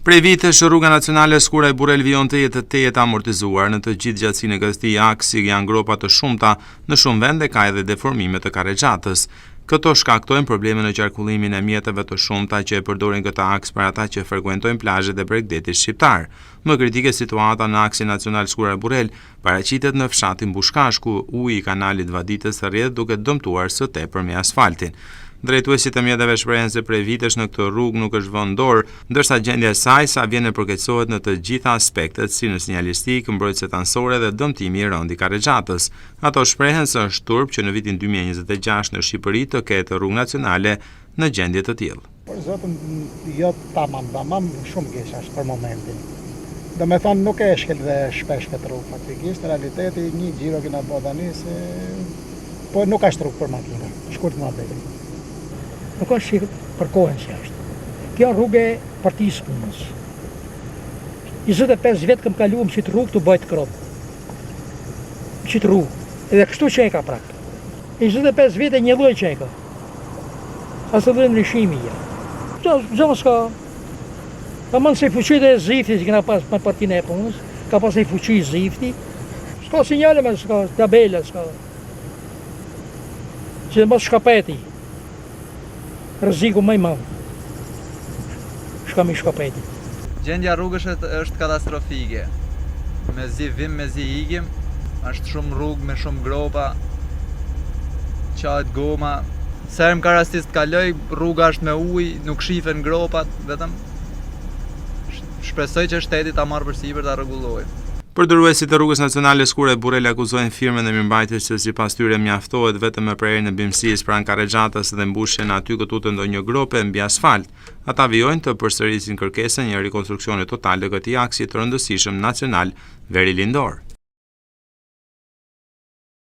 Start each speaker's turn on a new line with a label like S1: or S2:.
S1: Prej vitesh, rruga nacionale Skuraj-Burrel vijon të jetë amortizuar. Në të gjithë gjatësinë e këtij aksi janë gropa të shumta, në shumë vende ka edhe deformime të karrexhatës. Këto shkaktojnë probleme në qarkullimin e mjeteve të shumta që e përdorin këtë aks për ata që frekuentojnë plazhet e Bregdetit shqiptar. Më kritike situata në aksin nacional Skuraj-Burrel paraqitet në fshatin Bushkash, ku uji i kanalit Vaditës rrjedh duke dëmtuar së tepër me asfaltin. Drejtuesit e mjeteve shprehen se prej vitesh në këtë rrugë nuk është vënë dorë, ndërsa gjendja e saj sa vjen e përkeqësohet në të gjitha aspektet, si në sinjalistik, mbrojtëse anësore dhe dëmtimi i rënd i karrexhatës. Ato shprehen se është turp që në vitin 2026 në Shqipëri të ketë rrugë nacionale në gjendje të tillë.
S2: Por zotën, jo tamam, shumë keq është për momentin. Do me thonë nuk e shkel dhe shpesh këtë rrugë faktikisht, në realiteti një gjiro kena po tani se po nuk është rrugë për makina, shkurt më atë.
S3: Nuk është që për kohën që është. Kjo rrugë e partisë punës. 25 vjetë këm kaluam që të rrugë të bëjtë kropë. Që të rrugë. Edhe kështu që e ka praktë. 25 vjetë e një loj që e ka. Asë të lojnë lëshimi ja. Gjohë s'ka. Ka mënë se i fuqit e zifti që këna pas për partinë e punës. Ka pas e i fuqit zifti. S'ka sinjale me s'ka tabela s'ka. Që dhe mos shkapeti. Rreziku më i madh. Shkami shkapeti.
S4: Gjendja rrugës është katastrofike. Mezi vim, mezi ikim, është shumë rrugë me shumë gropa, qahet goma. Sa herë më ka rastis të kaloj, rruga është me ujë, nuk shifen gropat, vetëm shpresoj që shteti ta marrë përsipër ta rregullojë.
S1: Përdoruesit e rrugës nacionale Skuraj-Burrel akuzojnë firmën e mirëmbajtjes që sipas tyre mjaftohet vetëm me prerjen e bimësisë pranë karrexhatës dhe mbushjen aty këtu të ndonjë grope mbi asfalt. Ata vijojnë të përsërisin kërkesën një rikonstruksioni total të këtij aksi të rëndësishëm nacional veri lindor.